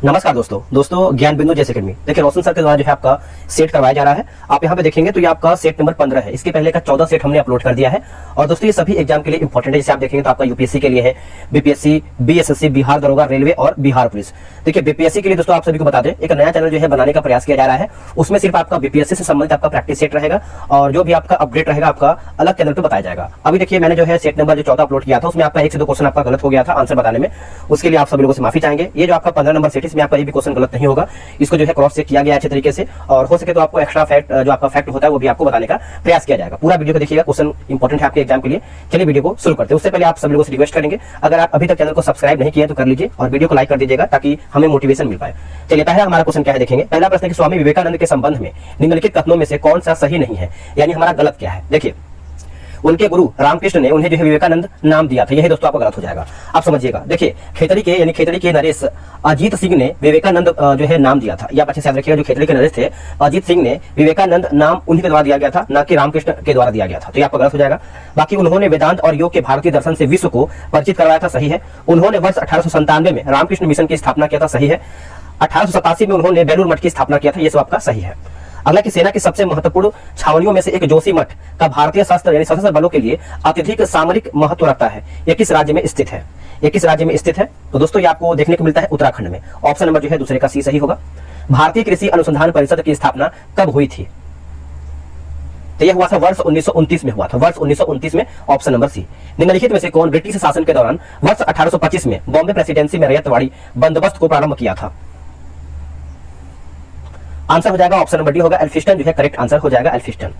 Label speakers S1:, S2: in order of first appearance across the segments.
S1: नमस्कार दोस्तों ज्ञान बिंदु जैसे अकेडमी। देखिए रोशन सर के द्वारा जो है आपका सेट करवाया जा रहा है। आप यहाँ पे देखेंगे तो ये आपका सेट नंबर 15 है। इसके पहले का 14 सेट हमने अपलोड कर दिया है। और दोस्तों ये सभी एग्जाम के लिए इंपॉर्टेंट है। जैसे आप देखेंगे तो आपका यूपीएससी के लिए है, बीपीएससी, बीएसएससी, बिहार दरोगा, रेलवे और बिहार पुलिस। देखिए बीपीएससी के लिए दोस्तों आप सभी को बता दें, एक नया चैनल जो है बनाने का प्रयास किया जा रहा है। उसमें सिर्फ आपका बीपीएससी से संबंधित आपका प्रैक्टिस सेट रहेगा और जो भी आपका अपडेट रहेगा आपका अलग चैनल पर बताया जाएगा। अभी देखिए मैंने जो है सेट नंबर जो 14 अपलोड किया था उसमें आपका 1 से 2 क्वेश्चन आपका गलत हो गया था आंसर बताने में। उसके लिए आप सभी लोगों से माफी चाहेंगे। ये जो आपका 15 नंबर सेट इसमें आपका ये भी क्वेश्चन गलत नहीं होगा। इसको जो है क्रॉस चेक किया गया अच्छे तरीके से और हो सके तो आपको एक्स्ट्रा फैक्ट जो आपका फैक्ट होता है वो भी आपको बताने का प्रयास किया जाएगा। पूरा वीडियो को देखिएगा, क्वेश्चन इंपॉर्टेंट है आपके एग्जाम के लिए। चलिए वीडियो को शुरू करते हैं। उससे पहले आप सभी लोगों से रिक्वेस्ट करेंगे, अगर आप अभी तक चैनल को सब्सक्राइब नहीं किया तो कर लीजिए और वीडियो को लाइक कर दीजिएगा ताकि हमें मोटिवेशन मिल पाए। चलिए पहला हमारा क्वेश्चन क्या है देखेंगे। पहला प्रश्न है कि स्वामी विवेकानंद के संबंध में निम्नलिखित कथनों में से कौन सा सही नहीं है, यानी हमारा गलत क्या है। देखिए उनके गुरु रामकृष्ण ने उन्हें जो है विवेकानंद नाम दिया था, यही दोस्तों आपको गलत हो जाएगा। आप समझिएगा। देखिए खेतड़ी के नरेश अजीत सिंह ने विवेकानंद जो है नाम दिया था। ये आप अच्छे से याद रखिएगा। जो खेतड़ी के नरेश थे अजीत सिंह ने विवेकानंद नाम उन्हीं के द्वारा दिया गया था, ना कि रामकृष्ण के द्वारा दिया गया था। तो ये आपको गलत हो जाएगा। बाकी उन्होंने वेदांत और योग के भारतीय दर्शन से विश्व को परिचित करवाया था, सही है। उन्होंने वर्ष 1897 में रामकृष्ण मिशन की स्थापना किया था, सही है। 1887 में उन्होंने बेलूर मठ की स्थापना किया था, ये सब आपका सही है। अगला कि सेना की सबसे महत्वपूर्ण छावनियों में से एक जोशी मठ का भारतीय शस्त्र यानी सशस्त्र बलों के लिए अत्यधिक सामरिक महत्व रखता है, यह किस राज्य में स्थित है। यह किस राज्य में स्थित है तो दोस्तों ये आपको देखने को मिलता है उत्तराखंड में। ऑप्शन नंबर जो है दूसरे का सी सही होगा। भारतीय कृषि अनुसंधान परिषद की स्थापना कब हुई थी तो यह हुआ था वर्ष 1929 में हुआ था, वर्ष 1929 में। Option number C. निम्नलिखित में से कौन ब्रिटिश शासन के दौरान वर्ष 1825 में बॉम्बे प्रेसिडेंसी में रैयतवाड़ी बंदोबस्त को प्रारंभ किया था। आंसर हो जाएगा ऑप्शन नंबर डी होगा, एल्फिस्टन जो है करेक्ट आंसर हो जाएगा, एल्फिस्टन।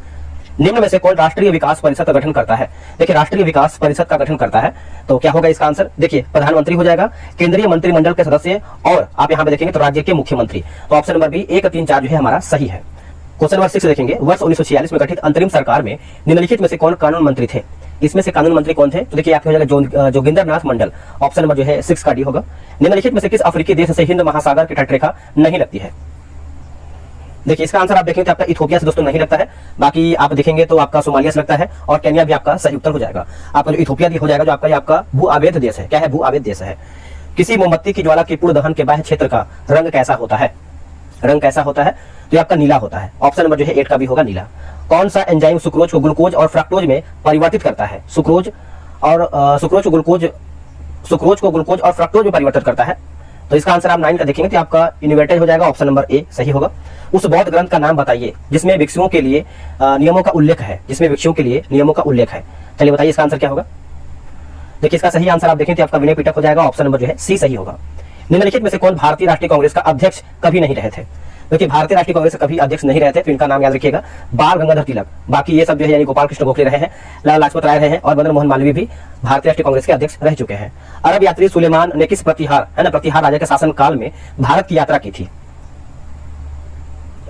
S1: निम्न में से कौन राष्ट्रीय विकास परिषद का गठन करता है। देखिए राष्ट्रीय विकास परिषद का गठन करता है तो क्या होगा इसका आंसर। देखिए प्रधानमंत्री हो जाएगा, केंद्रीय मंत्रिमंडल के सदस्य और आप यहां पे देखेंगे तो राज्य के मुख्यमंत्री। तो ऑप्शन नंबर बी 1, 3, 4 जो है हमारा सही है। क्वेश्चन नंबर 6 देखेंगे। वर्ष 1946 में गठित अंतरिम सरकार में निम्नलिखित में से कौन कानून मंत्री थे। इसमें से कानून मंत्री कौन थे तो देखिए आपके हो जाएगा जोगिंदर नाथ मंडल। ऑप्शन नंबर जो है 6 का डी होगा। निम्नलिखित में से किस अफ्रीकी देश से हिंद महासागर की तटरेखा नहीं लगती है। देखिए इसका आंसर आप देखेंगे तो आपका इथोपिया से दोस्तों नहीं लगता है। बाकी आप देखेंगे तो आपका सोमालिया से लगता है और केन्या भी आपका सही उत्तर हो जाएगा। आपका जो इथोपिया हो जाएगा जो आपका ये आपका भू अवैध देश है। क्या है, भू अवैध देश है। किसी मोमबत्ती की ज्वाला के पूर्ण दहन के बाह्य क्षेत्र का रंग कैसा होता है। रंग कैसा होता है तो आपका नीला होता है। ऑप्शन नंबर जो है 8 का भी होगा, नीला। कौन सा एंजाइम सुक्रोज को ग्लूकोज और फ्रक्टोज में परिवर्तित करता है। सुक्रोज को ग्लूकोज और फ्रक्टोज में परिवर्तित करता है। तो इसका आंसर आप 9 का देखेंगे तो आपका इन्वर्टेज हो जाएगा। ऑप्शन नंबर ए सही होगा। उस बौद्ध ग्रंथ का नाम बताइए जिसमें भिक्षुओं के लिए नियमों का उल्लेख है, जिसमें भिक्षुओं के लिए नियमों का उल्लेख है। चलिए बताइए इसका आंसर क्या होगा। देखिए इसका सही आंसर आप देखें तो आपका विनय पिटक हो जाएगा। ऑप्शन नंबर जो है सी सही होगा। निम्नलिखित में से कौन भारतीय राष्ट्रीय कांग्रेस का अध्यक्ष कभी नहीं रहे थे। देखिए भारतीय राष्ट्रीय कांग्रेस कभी अध्यक्ष नहीं रहे थे तो इनका नाम याद रखिएगा, बाल गंगाधर तिलक। बाकी ये सब जो है यानी गोपाल कृष्ण गोखले रहे हैं, लाला लाजपत राय रहे हैं और मदन मोहन मालवीय भी भारतीय राष्ट्रीय कांग्रेस के अध्यक्ष रह चुके हैं। अरब यात्री सुलेमान ने किस प्रतिहार राजा के शासन काल में भारत की यात्रा की थी।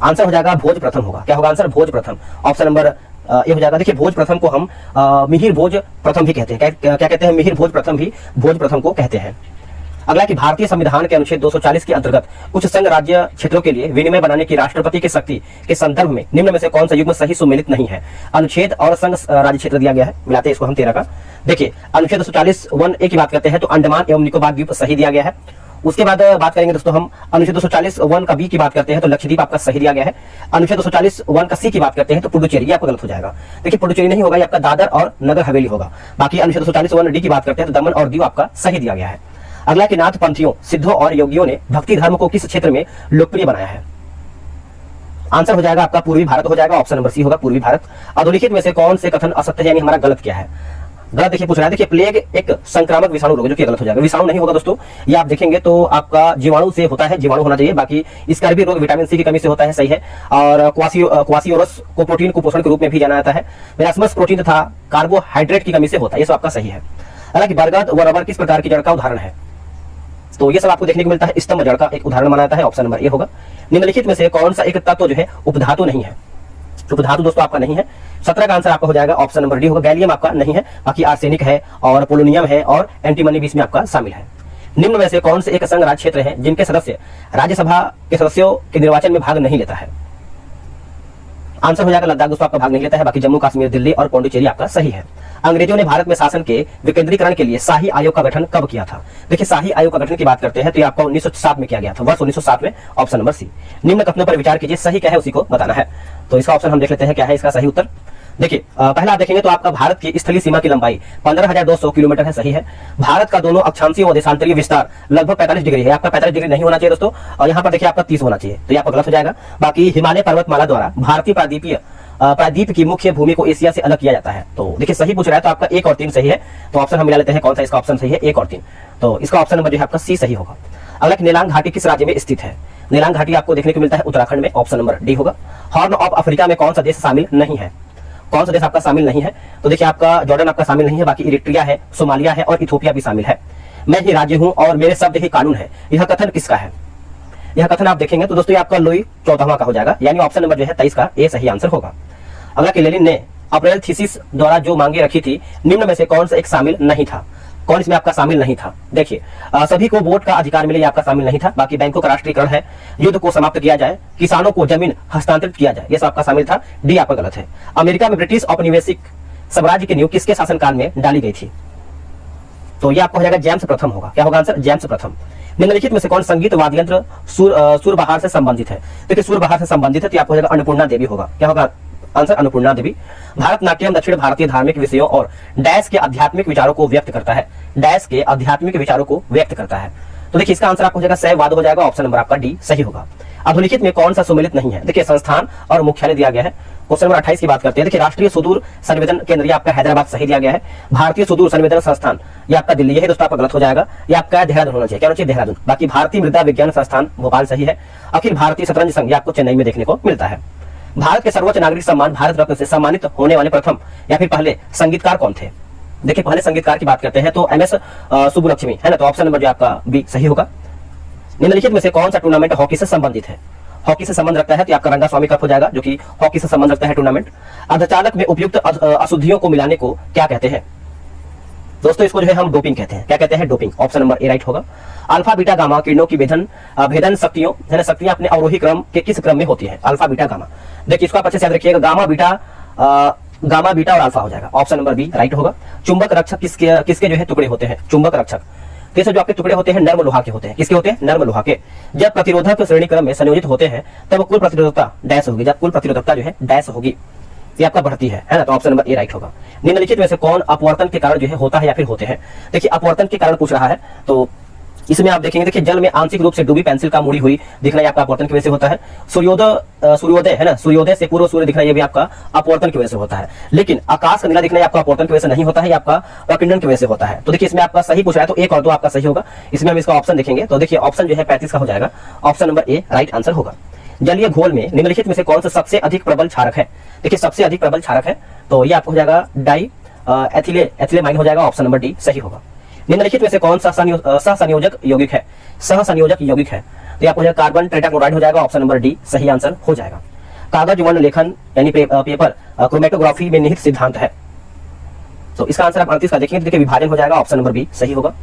S1: आंसर हो जाएगा भोज प्रथम होगा। क्या होगा आंसर, भोज प्रथम। ऑप्शन नंबर ये हो जाएगा। देखिए भोज प्रथम को हम मिहिर भोज प्रथम भी कहते हैं। क्या कहते हैं, मिहिर भोज प्रथम भी भोज प्रथम को कहते हैं। अगला कि भारतीय संविधान के अनुच्छेद 240 के अंतर्गत कुछ संघ राज्य क्षेत्रों के लिए विनिमय बनाने की राष्ट्रपति की शक्ति के संदर्भ में निम्न में से कौन सा युग्म सही सुमेलित नहीं है। अनुच्छेद और संघ राज्य क्षेत्र दिया गया है, मिलाते हैं इसको हम 13 का। देखिए अनुच्छेद 240 1A की बात करते हैं तो अंडमान एवं निकोबार द्वीप सही दिया गया है। उसके बाद बात करेंगे दोस्तों हम अनुच्छेद 240 1 का बी की बात करते हैं तो लक्षद्वीप आपका सही दिया गया है। अनुच्छेद 240 1 का सी की बात करते हैं तो पुडुचेरी, आपका गलत हो जाएगा। देखिए पुडुचेरी नहीं होगा, ये आपका दादर और नगर हवेली होगा। बाकी अनुच्छेद 240 1 डी की बात करते हैं तो दमन और दीव आपका सही दिया गया है। अगला कि नाथ पंथियों, सिद्धों और योगियों ने भक्ति धर्म को किस क्षेत्र में लोकप्रिय बनाया है। आंसर हो जाएगा आपका पूर्वी भारत हो जाएगा। ऑप्शन नंबर सी होगा, पूर्वी भारत। अधोलिखित में से कौन से कथन असत्य है यानी हमारा गलत क्या है। गलत देखिए पूछ रहा है। देखिए प्लेग एक संक्रामक विषाणु रोग, जो कि गलत हो जाएगा। विषाणु नहीं होगा दोस्तों, ये आप देखेंगे तो आपका जीवाणु से होता है, जीवाणु होना चाहिए। बाकी इसका भी रोग विटामिन सी की कमी से होता है, सही है। और क्वासियोरस को प्रोटीन कुपोषण के रूप में भी जाना जाता है। मेरास्मस प्रोटीन तथा कार्बोहाइड्रेट की कमी से होता है, ये सब आपका सही है। हालांकि बरगद व रबर किस प्रकार की जड़ का उदाहरण है तो ये सब आपको देखने को मिलता है, स्तंभ जड़ का एक उदाहरण माना जाता है। ऑप्शन नंबर ए होगा। निम्नलिखित में से कौन सा एक तत्व जो है उपधातु नहीं है। उपधातु दोस्तों आपका नहीं है। 17 का आंसर आपका हो जाएगा। ऑप्शन नंबर डी होगा, गैलियम आपका नहीं है। बाकी आर्सेनिक है और पोलोनियम है और एंटीमनी भी इसमें आपका शामिल है। निम्न में से कौन से एक संघ राज्य क्षेत्र है जिनके सदस्य राज्यसभा के सदस्यों के निर्वाचन में भाग नहीं लेता है। आंसर हो जाएगा लद्दाख, दोस्तों आपका भाग नहीं लेता है। बाकी जम्मू कश्मीर, दिल्ली और पौंडुचेरी आपका सही है। अंग्रेजों ने भारत में शासन के विकेंद्रीकरण के लिए शाही आयोग का गठन कब किया था? देखिए शाही आयोग का गठन की बात करते हैं तो ये आपका 1907 में किया गया था, वर्ष 1907 में, ऑप्शन नंबर सी। निम्न कथनों पर विचार कीजिए, सही क्या है उसी को बताना है। तो इसका ऑप्शन हम देख लेते हैं, क्या है इसका सही उत्तर। देखिए पहला आप देखेंगे तो आपका भारत की स्थलीय सीमा की लंबाई 15,200 किलोमीटर है, सही है। भारत का दोनों अक्षांशीय व देशांतरीय विस्तार लगभग 45 डिग्री है, आपका 45 डिग्री नहीं होना चाहिए दोस्तों, और यहाँ पर देखिए आपका 30 होना चाहिए, तो ये आपका गलत हो जाएगा। बाकी हिमालय पर्वतमाला द्वारा भारतीय प्रायद्वीप की मुख्य भूमि को एशिया से अलग किया जाता है। तो देखिए सही पूछ रहा है तो आपका 1 और 3 सही है, तो ऑप्शन हम मिला लेते हैं, कौन सा इसका ऑप्शन सही है, 1 और 3। तो इसका ऑप्शन नंबर जो है आपका सी सही होगा। अगला नेलांग घाटी किस राज्य में स्थित है? नेलांग घाटी आपको देखने को मिलता है उत्तराखंड में, ऑप्शन नंबर डी होगा। हॉर्न ऑफ अफ्रीका में कौन सा देश शामिल नहीं है? कौन सा देश आपका शामिल नहीं है? तो देखिए आपका जॉर्डन आपका शामिल नहीं है, बाकी इरिट्रिया है, सोमालिया है और इथोपिया भी शामिल है। मैं ही राज्य हूं और मेरे शब्द ही कानून है, यह कथन किसका है? यह कथन आप देखेंगे तो दोस्तों ये आपका लुई 14वां का हो जाएगा, यानी ऑप्शन नंबर जो है 23 का ए सही आंसर होगा। अगला कि लेनिन ने अप्रैल थीसिस द्वारा जो मांगे रखी थी, निम्न में से कौन सा एक शामिल नहीं था? कौन इसमें आपका शामिल नहीं था? देखिए सभी को वोट का अधिकार मिले, ये आपका शामिल नहीं था। बाकी बैंकों का राष्ट्रीयकरण है, युद्ध को समाप्त किया जाए, किसानों को जमीन हस्तांतरित किया जाए, ये सब आपका शामिल था, डी आपका गलत है। अमेरिका में ब्रिटिश औपनिवेशिक साम्राज्य की नींव किसके शासनकाल में डाली गई थी? तो ये आपका हो जाएगा जेम्स प्रथम होगा। क्या होगा आंसर? जेम्स प्रथम। निम्नलिखित में से कौन संगीत वाद्य यंत्र सुरबहार से संबंधित है? देखिए सुरबहार से संबंधित है तो आपको हो जाएगा अन्नपूर्णा देवी होगा। क्या होगा आंसर? अन्नपूर्णा देवी। भारतनाट्यम दक्षिण भारतीय धार्मिक विषयों और डैश के आध्यात्मिक विचारों को व्यक्त करता है, डैश के आध्यात्मिक विचारों को व्यक्त करता है। तो देखिए इसका आंसर आपको हो जाएगा शैववाद हो जाएगा, ऑप्शन नंबर आपका डी सही होगा। अधोलिखित में कौन सा सुमेलित नहीं है? देखिए संस्थान और मुख्यालय दिया गया है। क्वेश्चन नंबर 28 की बात करते हैं। देखिए राष्ट्रीय सुदूर संवेदन केंद्र ये आपका हैदराबाद सही दिया गया है। भारतीय सुदूर संवेदन संस्थान ये आपका दिल्ली है, दोस्तों आपका गलत हो जाएगा, ये आपका देहरादून होना चाहिए। क्या होना चाहिए? देहरादून। बाकी भारतीय मृदा विज्ञान संस्थान भोपाल सही है। अखिल भारतीय शतरंज संघ ये आपको चेन्नई में देखने को मिलता है। भारत के सर्वोच्च नागरिक सम्मान भारत रत्न से सम्मानित होने वाले प्रथम या फिर पहले संगीतकार कौन थे? देखिए पहले संगीतकार की बात करते हैं तो MS सुब्बुलक्ष्मी है ना, तो ऑप्शन नंबर जो आपका बी सही होगा। निम्नलिखित में से कौन सा टूर्नामेंट हॉकी से संबंधित है? हॉकी से संबंध रखता है तो आपका रंगास्वामी कप हो जाएगा, जो कि हॉकी से संबंध रखता है टूर्नामेंट। अर्धचालक में उपयुक्त अशुद्धियों को मिलाने को क्या कहते हैं? दोस्तों इसको जो है हम डोपिंग कहते हैं। क्या कहते हैं? Doping. Option number A right होगा। अल्फा बीटा गामा किरणों की भेदन शक्तियों है ना, शक्तियां अपने अवरोही क्रम के किस क्रम में होती है? Alpha beta gamma. देखिए इसको आप अच्छे से याद रखिएगा, गामा बीटा और अल्फा हो जाएगा, ऑप्शन नंबर बी राइट होगा। चुंबक रक्षक किसके जो है टुकड़े होते हैं? चुंबक रक्षक जैसे जो आपके टुकड़े होते हैं नर्म लोहा के होते हैं। किसके होते हैं? नर्म लोहा के। जब प्रतिरोधक श्रेणी क्रम में संयोजित होते हैं तब कुल प्रतिरोधकता डैश होगी, जब कुल प्रतिरोधकता जो है डैश होगी, ये आपका बढ़ती है ना, तो ऑप्शन नंबर ए राइट होगा। निम्नलिखित में से कौन अपवर्तन के कारण जो है होता है या फिर होते हैं? देखिए अपवर्तन के कारण पूछ रहा है, तो इसमें आप देखेंगे, देखिए जल में आंशिक रूप से डूबी पेंसिल का मुड़ी हुई दिखना ये आपका अपवर्तन की वजह से होता है। सूर्योदय है ना, सूर्योदय से पूर्व सूर्य दिखना ये भी आपका अपवर्तन की वजह से होता है। लेकिन आकाश का नीला दिखना ये आपका अपवर्तन की वजह से नहीं होता है, ये आपका प्रकीर्णन की वजह से होता है। तो देखिए इसमें आपका सही पूछ रहा है तो 1 और 2 आपका सही होगा। इसमें हम इसका ऑप्शन देखेंगे तो देखिए ऑप्शन जो है 35 का हो जाएगा, option number A right answer होगा। जलीय घोल में निम्नलिखित में से कौन सा सबसे अधिक प्रबल क्षारक है? देखिए सबसे अधिक प्रबल क्षारक है तो ये आपको हो जाएगा डाई एथिलेमाइन हो जाएगा, ऑप्शन नंबर डी सही होगा। निम्नलिखित में से कौन सा सहसंयोजक यौगिक है? सहसंयोजक यौगिक है तो ये आपको कार्बन टेट्राक्लोराइड हो जाएगा, ऑप्शन नंबर डी सही आंसर हो जाएगा। कागज वर्ण लेखन यानी पेपर क्रोमेटोग्राफी में निहित सिद्धांत है, तो इसका आंसर आप 38 का देखेंगे, देखिए विभाजन हो जाएगा, ऑप्शन नंबर बी सही होगा।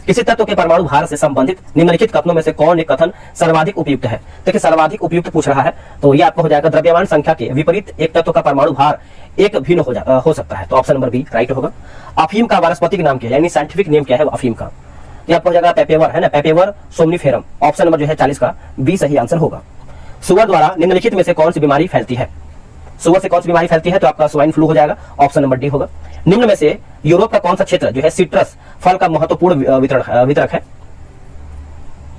S1: किसी तत्व के परमाणु भार से संबंधित निम्नलिखित कथनों में से कौन एक कथन सर्वाधिक उपयुक्त है? देखिए सर्वाधिक उपयुक्त पूछ रहा है तो ये आपको हो जाएगा द्रव्यमान संख्या के विपरीत एक तत्व का परमाणु भार एक भिन्न हो सकता है, तो ऑप्शन नंबर बी राइट होगा। अफीम का वानस्पतिक नाम क्या है यानी साइंटिफिक नेम क्या है अफीम का? ये आपको हो जाएगा पेपेवर है ना, पेपेवर सोमनिफेरम, ऑप्शन नंबर जो है 40 का बी सही आंसर होगा। सुअर द्वारा निम्नलिखित में से कौन सी बीमारी फैलती है? सुअर से कौन सी बीमारी फैलती है? तो आपका स्वाइन फ्लू हो जाएगा, ऑप्शन नंबर डी होगा। निम्न में से यूरोप का कौन सा क्षेत्र जो है सिट्रस फल का महत्वपूर्ण वितरक है?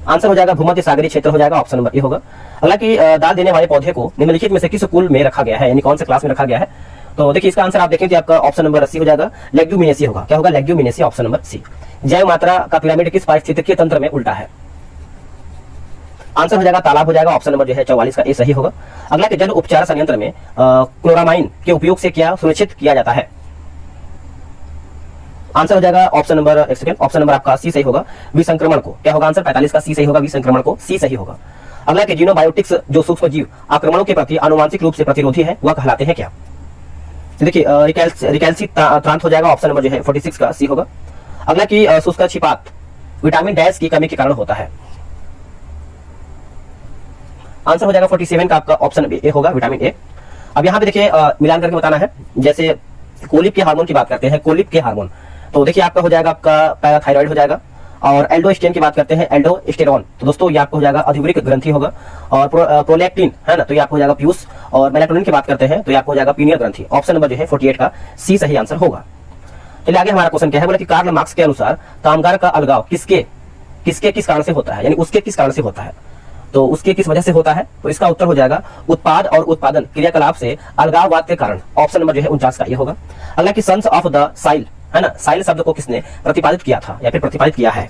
S1: आंसर हो जाएगा भूमध्य सागरीय क्षेत्र हो जाएगा, ऑप्शन नंबर ए होगा। हालांकि दाल देने वाले पौधे को निम्नलिखित में से किस कुल में रखा गया है यानी कौन से क्लास में रखा गया है? तो देखिए इसका आंसर आप देखें तो आपका ऑप्शन नंबर सी हो जाएगा, लेग्यूमिनेसी होगा। क्या होगा? Leguminosae, option number C. जैव मात्रा का पिरामिड किस पारिस्थितिकीय तंत्र में उल्टा है? आंसर हो जाएगा तालाब हो जाएगा, ऑप्शन नंबर जो है 44 का ए सही होगा। अगला के जल उपचार संयंत्र में क्लोरामाइन के उपयोग से क्या सुनिश्चित किया जाता है? आंसर हो जाएगा ऑप्शन नंबर एक सेकंड, ऑप्शन नंबर आपका सी सही होगा, विसंक्रमण को। क्या होगा आंसर? 45 का सी सही होगा, विसंक्रमण को सी सही होगा। अगला के जीनोबायोटिक्स जो सूक्ष्म जीव आक्रमणों के प्रति आनुवांशिक रूप से प्रतिरोधी है वह कहलाते हैं क्या? देखिए रिकैल्सिट्रांट हो जाएगा, ऑप्शन नंबर जो है 46 का सी होगा। अगला की शुष्क छिपात विटामिन डैश की कमी के कारण होता है। आंसर हो जाएगा 47 का आपका ऑप्शन ए होगा, विटामिन ए। अब यहाँ पे देखिए मिलान करके बताना है। जैसे कोलिप के हार्मोन की बात करते हैं, कोलिप के हार्मोन, तो देखिए आपका हो जाएगा आपका पैराथायराइड हो जाएगा। और एल्डोस्टेरोन की बात करते हैं, एल्डोस्टेरोन, तो दोस्तों ये आपको हो जाएगा अधिवृक्क ग्रंथि होगा। और प्रोलैक्टिन है ना, तो ये आपको हो जाएगा पीयूष। और मेलाटोनिन की बात करते हैं तो ये आपको हो जाएगा पीनियल ग्रंथि। ऑप्शन नंबर जो है 48 का सी सही आंसर होगा। चलिए आगे हमारा क्वेश्चन क्या है, बोले कि कार्ल मार्क्स के अनुसार कामगार का अलगाव किस कारण से होता है, यानी उसके किस कारण से होता है, तो उसके किस वजह से होता है, तो इसका उत्तर हो जाएगा उत्पाद और उत्पादन क्रियाकलाप से अलगाववाद के कारण। ऑप्शन नंबर जो है 49 का ये होगा। अगला कि सन्स ऑफ द साइल है ना, साइल शब्द को किसने प्रतिपादित किया था या फिर प्रतिपादित किया है,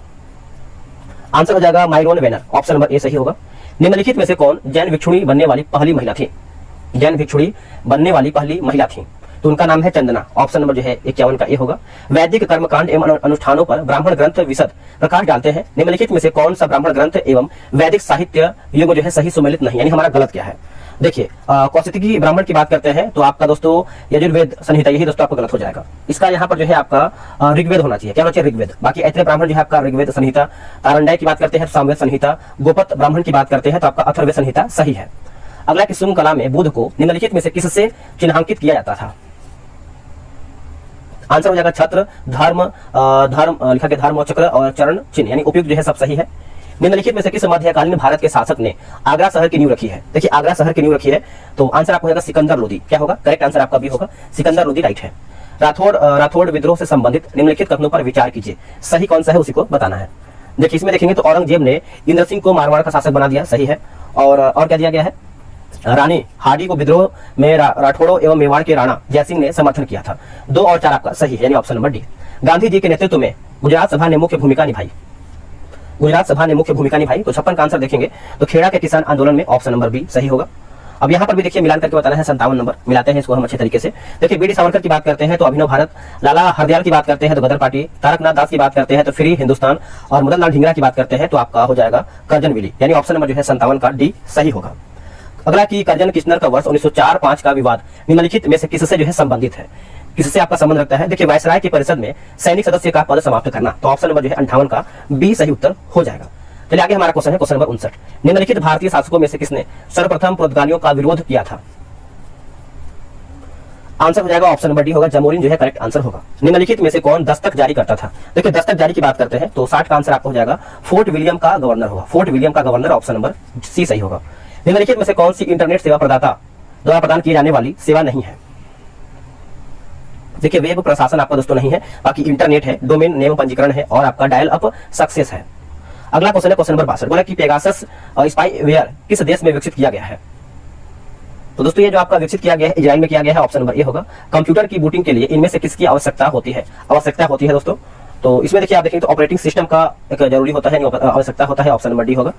S1: आंसर हो जाएगा Myron Vanern. Option number A सही होगा। निम्नलिखित में से कौन जैन भिक्षुणी बनने वाली पहली महिला थी, जैन भिक्षुणी बनने वाली पहली महिला थी, तो उनका नाम है चंदना। ऑप्शन नंबर जो है 51 का ये होगा। वैदिक कर्मकांड एवं अनुष्ठानों पर ब्राह्मण ग्रंथ विशद प्रकाश डालते हैं, निम्नलिखित में से कौन सा ब्राह्मण ग्रंथ एवं वैदिक साहित्य युग जो है सही सुमेलित नहीं, यानी हमारा गलत क्या है। देखिए कौशिकी ब्राह्मण की बात करते हैं तो आपका दोस्तों यजुर्वेद संहिता, यही दोस्तों आपको गलत हो जाएगा। इसका यहाँ पर जो है आपका ऋग्वेद होना चाहिए, क्या होना चाहिए ऋग्वेद। बाकी ऐत्रेय ब्राह्मण जो है आपका ऋग्वेद संहिता, तारंडाई की बात करते हैं सामवेद संहिता, गोपत ब्राह्मण की बात करते हैं तो आपका अथर्ववेद संहिता सही है। अगला कि शुंग कला में बुध को निम्नलिखित में से किससे चिन्हांकित किया जाता था, आंसर हो जाएगा छत्र, धर्म लिखा के धर्म चक्र और चरण चिन्ह, यानी उपयुक्त जो है सब सही है। निम्नलिखित में से किस मध्यकालीन भारत के शासक ने आगरा शहर की नींव रखी है, देखिए आगरा शहर की नींव रखी है, तो आंसर आपको हो जाएगा सिकंदर लोदी। क्या होगा करेक्ट आंसर आपका भी होगा, सिकंदर लोदी राइट है। राठौड़ विद्रोह से संबंधित निम्नलिखित कथनों पर विचार कीजिए, सही कौन सा है उसी को बताना है। देखिए इसमें देखेंगे तो औरंगजेब ने इंद्र सिंह को मारवाड़ का शासक बना दिया, सही है। और क्या दिया गया है, रानी हाडी को विद्रोह में राठौड़ों एवं मेवाड़ के राणा जयसिंह ने समर्थन किया था। 2 और 4 आपका सही है, यानी option number D. Gandhi ji के नेतृत्व में गुजरात सभा ने मुख्य भूमिका निभाई, गुजरात सभा ने मुख्य भूमिका निभाई, तो 56 का आंसर देखेंगे तो खेड़ा के किसान आंदोलन में ऑप्शन नंबर बी सही होगा। अब यहाँ पर भी देखिए मिलान करके बताना है 57 नंबर, मिलाते हैं इसको हम अच्छे तरीके से। देखिए बीडी सावरकर की बात करते हैं तो अभिनव भारत, लाला हरदयाल की बात करते हैं तो गदर पार्टी, तारकनाथ दास की बात करते हैं तो फ्री हिंदुस्तान, और मदन लाल ढींगरा की बात करते हैं तो आपका हो जाएगा करजन विली, यानी ऑप्शन नंबर जो है 57 का डी सही होगा। अगला कि करजन किशनर का वर्ष 1904-5 का विवाद निम्नलिखित में से किससे जो है संबंधित है, किससे आपका संबंध रखता है। देखिए वायसराय की परिषद में सैनिक सदस्य का पद समाप्त करना, तो ऑप्शन नंबर जो है 58 का बी सही उत्तर हो जाएगा। चलिए आगे हमारा क्वेश्चन है क्वेश्चन नंबर 59। निम्नलिखित भारतीय शासकों में से किसने सर्वप्रथम पुर्तगालियों का विरोध किया था, आंसर हो जाएगा ऑप्शन नंबर डी होगा, जमोरिन जो है करेक्ट आंसर होगा। निम्नलिखित में से कौन दस्तक जारी करता था, देखिए दस्तक जारी की बात करते हैं तो 60 का आंसर आपको हो जाएगा फोर्ट विलियम का गवर्नर होगा, फोर्ट विलियम का गवर्नर, ऑप्शन नंबर सी सही होगा। निम्नलिखित में से कौन सी इंटरनेट सेवा प्रदाता द्वारा प्रदान की जाने वाली सेवा नहीं है, देखिए वेब प्रशासन आपका दोस्तों नहीं है, बाकी इंटरनेट है, डोमेन नेम पंजीकरण है और आपका डायल अप सक्सेस है। अगला क्वेश्चन है क्वेश्चन नंबर 62, बोला कि पेगासस स्पाईवेयर किस देश में विकसित किया गया है, तो दोस्तों ये जो आपका विकसित किया गया है इजराइल में किया गया है, ऑप्शन नंबर ए होगा। कंप्यूटर की बूटिंग के लिए इनमें से किसकी आवश्यकता होती है, दोस्तों, तो इसमें देखिए आप देखेंगे तो ऑपरेटिंग सिस्टम का एक जरूरी होता है, आवश्यकता होता है, ऑप्शन नंबर डी होगा।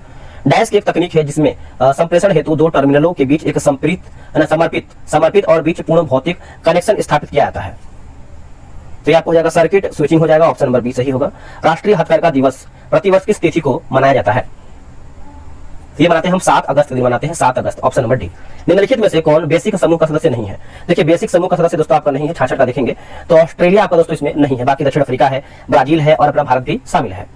S1: डैश की एक तकनीक है जिसमें संप्रेषण हेतु 2 टर्मिनलों के बीच एक समर्पित और बीच पूर्ण भौतिक कनेक्शन स्थापित किया जाता है, तो ये आपको हो जाएगा सर्किट स्विचिंग हो जाएगा, ऑप्शन नंबर बी सही होगा। राष्ट्रीय हथकरघा दिवस प्रतिवर्ष किस तिथि को मनाया जाता है, ये मनाते हैं हम 7 अगस्त के दिन मनाते हैं, 7 अगस्त, ऑप्शन नंबर डी। निम्नलिखित में से कौन बेसिक समूह का सदस्य नहीं है, देखिए बेसिक समूह का सदस्य दोस्तों आपका नहीं है, 66 का देखेंगे तो ऑस्ट्रेलिया आपका दोस्तों इसमें नहीं है, बाकी दक्षिण अफ्रीका है, ब्राजील है और अपना भारत भी शामिल है।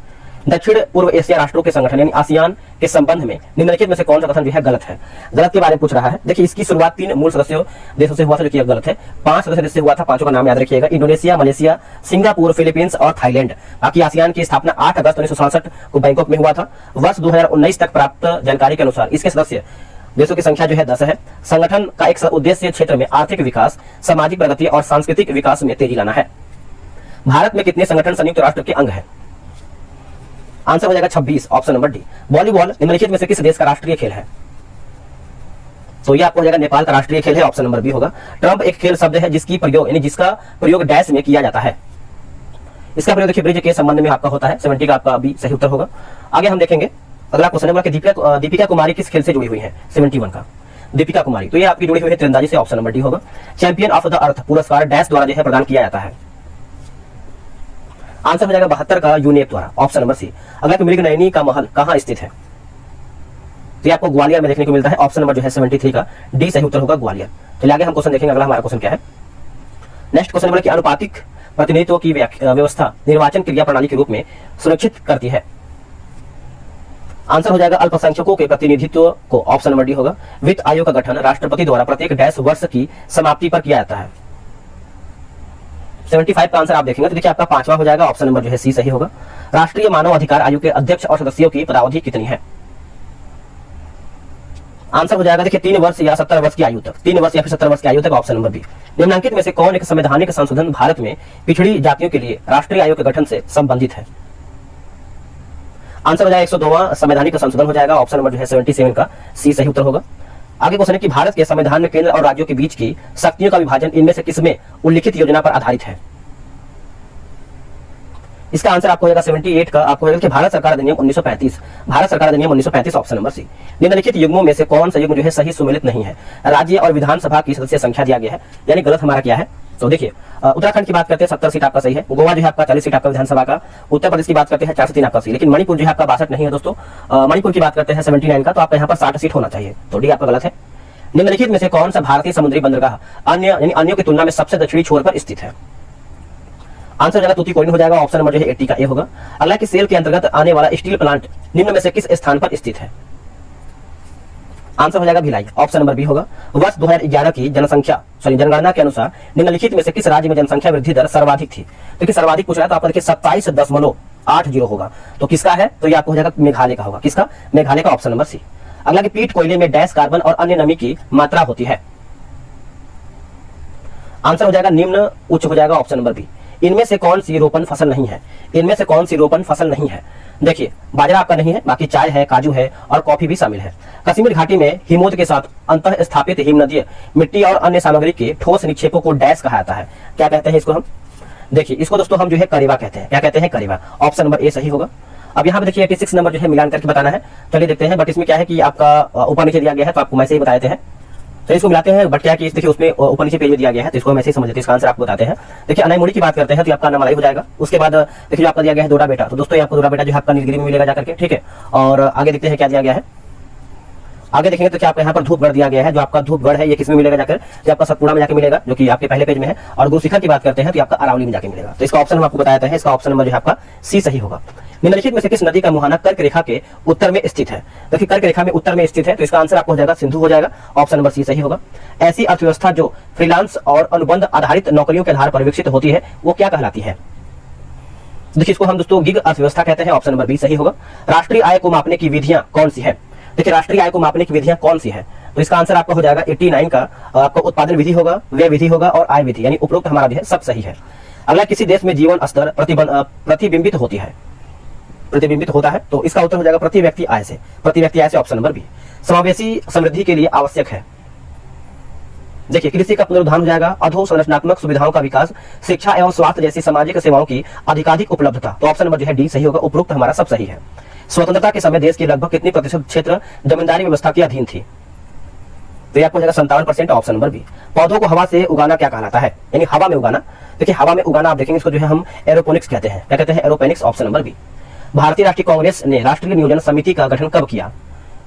S1: दक्षिण पूर्व एशिया राष्ट्रों के संगठन यानी आसियान के संबंध में निम्नलिखित में से कौन सा कथन जो है गलत है, गलत के बारे में पूछ रहा है। देखिए इसकी शुरुआत 3 मूल सदस्यों देशों से हुआ था, जो कि गलत है। 5 सदस्य देश से हुआ था, 5 का नाम याद रखिएगा, इंडोनेशिया, मलेशिया, सिंगापुर, फिलीपींस और थाईलैंड। बाकी आसियान की स्थापना 8 अगस्त 1967 को बैंकॉक में हुआ था। वर्ष 2019 तक प्राप्त जानकारी के अनुसार इसके सदस्य देशों की संख्या जो है 10 है। संगठन का एक उद्देश्य क्षेत्र में आर्थिक विकास, सामाजिक प्रगति और सांस्कृतिक विकास में तेजी लाना है। भारत में कितने संगठन संयुक्त राष्ट्र के अंग है, आंसर हो जाएगा 26, ऑप्शन नंबर डी। वॉलीबॉल निम्नलिखित में से किस देश का राष्ट्रीय खेल है, तो ये आपको हो जाएगा नेपाल का राष्ट्रीय खेल है, ऑप्शन नंबर बी होगा। ट्रंप एक खेल शब्द है जिसकी प्रयोग यानी जिसका प्रयोग डैश में किया जाता है, इसका प्रयोग देखिए ब्रिज के संबंध में आपका होता है, 70 का आपका बी सही उत्तर होगा। आगे हम देखेंगे अगला क्वेश्चन है कि दीपिका कुमारी किस खेल से जुड़ी हुई है, 71 का दीपिका कुमारी, तो ये आपकी जुड़ी हुई है तीरंदाजी से, ऑप्शन नंबर डी होगा। चैंपियन ऑफ द अर्थ पुरस्कार डैश द्वारा जो है प्रदान किया जाता है, आंसर हो जाएगा 72 का यूनेप द्वारा, ऑप्शन नंबर सी। अगला कि मृगनयनी का महल कहां स्थित है, तो ये आपको ग्वालियर में देखने को मिलता है, ऑप्शन नंबर जो है 73 का डी सही उत्तर होगा ग्वालियर। चलिए आगे हम क्वेश्चन देखेंगे, अगला हमारा क्वेश्चन क्या है। नेक्स्ट क्वेश्चन नंबर कि अनुपातिक प्रतिनिधित्व की व्यवस्था निर्वाचन क्रिया प्रणाली के रूप में सुरक्षित करती है, आंसर हो जाएगा अल्पसंख्यकों के प्रतिनिधित्व को, ऑप्शन नंबर डी होगा। वित्त आयोग का गठन राष्ट्रपति द्वारा प्रत्येक डैश वर्ष की समाप्ति पर किया जाता है। 75 का आंसर आप देखेंगे तो देखिए आपका पांचवा हो जाएगा, ऑप्शन नंबर जो है सी सही होगा। राष्ट्रीय मानव अधिकार आयोग के अध्यक्ष और सदस्यों की पदावधि कितनी है? आंसर हो जाएगा देखिए 3 वर्ष या 70 वर्ष की आयु तक, 3 वर्ष या फिर 70 वर्ष की आयु तक, ऑप्शन नंबर बी। निम्नलिखित में से कौन एक संवैधानिक संशोधन भारत में पिछड़ी जातियों के लिए राष्ट्रीय आयोग के गठन से संबंधित है? आंसर हो जाएगा 102वां संवैधानिक संशोधन हो जाएगा, ऑप्शन नंबर जो है 77 का सी सही उत्तर होगा। आगे क्वेश्चन है कि भारत के संविधान में केंद्र और राज्यों के बीच की शक्तियों का विभाजन इनमें से किसमें उल्लिखित योजना पर आधारित है? इसका आंसर आपको होगा 78 का, आपको होगा कि भारत सरकार अधिनियम 1935, भारत सरकार अधिनियम 1935, ऑप्शन नंबर सी। निम्नलिखित युग्मों में से कौन सा युग्म जो है सही सुमेलित नहीं है? राज्य और विधानसभा की सदस्य संख्या दिया गया है, यानी गलत हमारा क्या है? तो देखिए उत्तराखंड की बात करते हैं 70 सीट आपका सही है, गोवा जो है आपका 40 सीट आपका विधानसभा का, उत्तर प्रदेश की बात करते हैं 403 आपका सही, लेकिन मणिपुर जो है आपका 62 नहीं है दोस्तों, मणिपुर की बात करते हैं 79 का, तो आपका यहाँ पर 60 सीट होना चाहिए, तो डी आपका गलत है। निम्नलिखित में से कौन सा भारतीय समुद्री बंदरगाह अन्य यानी अन्यों की तुलना में सबसे दक्षिणी छोर पर स्थित है? आंसर हो जाएगा तूतीकोरिन हो जाएगा, ऑप्शन नंबर जो है 80 का ए होगा। अगला कि सेल के अंतर्गत आने वाला स्टील प्लांट निम्न में से किस स्थान पर स्थित है? आंसर हो जाएगा भिलाई, ऑप्शन नंबर बी होगा। वर्ष 2011 की जनगणना के अनुसार निम्नलिखित में से किस राज्य में जनसंख्या वृद्धि दर सर्वाधिक थी? देखिए सर्वाधिक पूछ रहा है तो आपको देखिए 27.80 होगा, तो किसका है? तो ये आपको हो जाएगा मेघालय का होगा। किसका? मेघालय का, ऑप्शन नंबर सी। अगला कि पीट कोयले में डैश कार्बन और अन्य नमी की मात्रा होती है? आंसर हो जाएगा निम्न उच्च हो जाएगा, ऑप्शन नंबर बी। इनमें से कौन सी रोपण फसल नहीं है? इनमें से कौन सी रोपण फसल नहीं है? देखिए बाजरा आपका नहीं है, बाकी चाय है, काजू है और कॉफी भी शामिल है। कश्मीर घाटी में हिमोद के साथ अंतः स्थापित हिमनदीय मिट्टी और अन्य सामग्री के ठोस निक्षेपों को डैश कहा जाता है। क्या कहते हैं इसको हम? देखिए इसको दोस्तों हम जो है करीबा कहते हैं। क्या कहते हैं? करीबा, ऑप्शन नंबर ए सही होगा। अब यहाँ पे देखिए 86 नंबर जो है मिलान करके बताना है, चलिए देखते हैं। बट इसमें क्या है कि आपका ऊपर नीचे दिया गया है, तो आपको वैसे ही बताते हैं, तो इसको मिलाते हैं। बट क्या है कि देखिए उसमें ऊपर नीचे पेज में दिया गया है, तो इसको हम ऐसे ही समझते हैं। इसका आंसर आपको बताते हैं। देखिए अनाई मुड़ी की बात करते हैं तो आपका नमलाई हो जाएगा। उसके बाद देखिए आपका दिया गया है दोड़ा बेटा, तो दोस्तों आपको दोड़ा बेटा जो है आपका नीलगिरी में मिलेगा जाकर के, ठीक है। और आगे देखते हैं क्या दिया गया है। आगे देखेंगे तो क्या आपका यहाँ पर धूपगढ़ दिया गया है, जो आपका धूपगढ़ है ये किसमें मिलेगा जाकर? जो आपका सतपुड़ा में जाकर मिलेगा, जो कि आपके पहले पेज में है। और गुरुशिखर की बात करते हैं तो आपका अरावली में जाकर मिलेगा। तो इसका ऑप्शन हम आपको बताते हैं, इसका ऑप्शन नंबर जो है आपका सी सही होगा। निम्नलिखित में से किस नदी का मुहाना कर्क रेखा के उत्तर में स्थित है? देखिए कर्क रेखा में उत्तर में स्थित है, तो इसका आंसर आपको हो जाएगा सिंधु हो जाएगा, ऑप्शन नंबर सी सही होगा। ऐसी अर्थव्यवस्था जो फ्रीलांस और अनुबंध आधारित नौकरियों के आधार पर विकसित होती है वो क्या कहलाती है? देखिए इसको हम दोस्तों गिग अर्थव्यवस्था कहते हैं, ऑप्शन नंबर बी सही होगा। राष्ट्रीय आय को मापने की विधियां कौन सी है? देखिए राष्ट्रीय आय को मापने की विधियां कौन सी है? तो इसका आंसर आपका हो जाएगा 89 का, आपका उत्पादन विधि होगा, व्यय विधि होगा और आय विधि, यानी उपरोक्त हमारा जो है सब सही है। अगला किसी देश में जीवन स्तर प्रतिबिंबित होती है, प्रतिबिंबित होता है, तो इसका उत्तर हो जाएगा प्रति व्यक्ति आय से, प्रति व्यक्ति आय से, ऑप्शन नंबर बी। समावेशी समृद्धि के लिए आवश्यक है? देखिए कृषि का पुनरुद्धार हो जाएगा, अधोसंरचनात्मक सुविधाओं का विकास, शिक्षा एवं स्वास्थ्य जैसी सामाजिक सेवाओं की अधिकाधिक उपलब्धता, तो ऑप्शन नंबर जो है डी सही होगा। उपरोक्त हमारा सब सही है। स्वतंत्रता के समय देश के लगभग कितनी प्रतिशत क्षेत्र जमींदारी व्यवस्था के अधीन थी? तो आपको हो जाएगा 57%, ऑप्शन नंबर बी। पौधों को हवा से उगाना क्या कहलाता है? यानी हवा में उगाना। देखिए हवा में उगाना आप देखेंगे इसको जो है हम एरोपोनिक्स कहते हैं। क्या कहते हैं? Aeroponics, option number B. Bharatiya Rashtriya Congress ने राष्ट्रीय नियोजन समिति का गठन कब किया?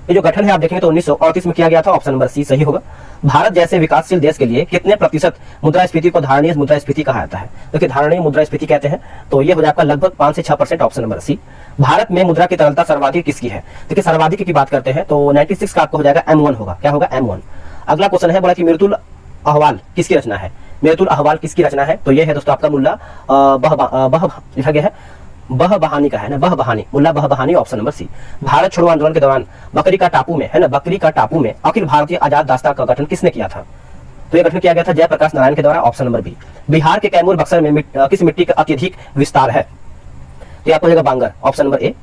S1: ये जो गठन है आप देखेंगे तो 1938 में किया गया था, ऑप्शन नंबर सी सही होगा। भारत जैसे विकासशील देश के लिए कितने प्रतिशत मुद्रास्फीति को धारणीय मुद्रास्फीति कहा जाता है? देखिए धारणीय मुद्रास्फीति कहते हैं, तो ये हो जाएगा लगभग 5 से 6%, ऑप्शन नंबर सी। भारत में मुद्रा की तरलता सर्वाधिक किसकी है? देखिए सर्वाधिक की बात करते हैं तो 96 का आपको हो जाएगा M1 होगा। क्या होगा? M1। अगला क्वेश्चन है, बोला कि मिर्तुल अहवाल किसकी रचना है? मिर्तुल अहवाल किसकी रचना है? तो ये है दोस्तों आपका मुल्ला लिखा गया है बहबहानी का है ना, बहबहानी, मुल्ला बहबहानी, ऑप्शन नंबर सी। भारत छोड़ो आंदोलन के दौरान बकरी का टापू में है ना, बकरी का टापू में अखिल भारतीय आजाद दास्ता का गठन किसने किया था? तो यह गठन किया गया था जयप्रकाश नारायण के द्वारा, ऑप्शन नंबर बी। बिहार के कैमूर बक्सर में किस मिट्टी का अत्यधिक विस्तार है? तो आपको जाएगा बांगर, ऑप्शन नंबर ए।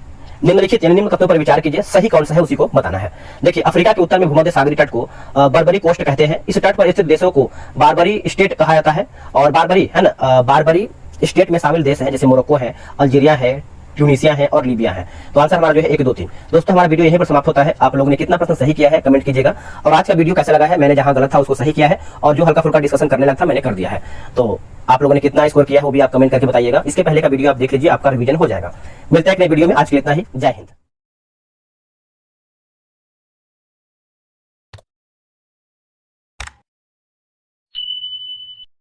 S1: निम्नलिखित निम्न कथनों पर विचार कीजिए, सही कौन सा है उसी को बताना है। देखिए अफ्रीका के उत्तर में भूमध्य सागरीय तट को बारबरी कोस्ट कहते हैं। इस तट पर स्थित देशों को बारबरी स्टेट कहा जाता है। और बारबरी है ना, बारबरी स्टेट में शामिल देश हैं जैसे मोरक्को है, अल्जीरिया है, ट्यूनीसिया है और लीबिया है। तो आंसर हमारा जो है 1, 2, 3। दोस्तों हमारा वीडियो यहीं पर समाप्त होता है। आप लोगों ने कितना प्रश्न सही किया है कमेंट कीजिएगा, और आज का वीडियो कैसा लगा है, मैंने जहां गलत था उसको सही किया है और जो हल्का फुल्का डिस्कशन करने लगा था मैंने कर दिया है। तो आप लोगों ने कितना स्कोर किया है वो भी आप कमेंट करके बताइएगा। इसके पहले का वीडियो आप देख लीजिए, आपका रिवीजन हो जाएगा। मिलता है एक नई वीडियो में, आज के लिए इतना ही। जय हिंद।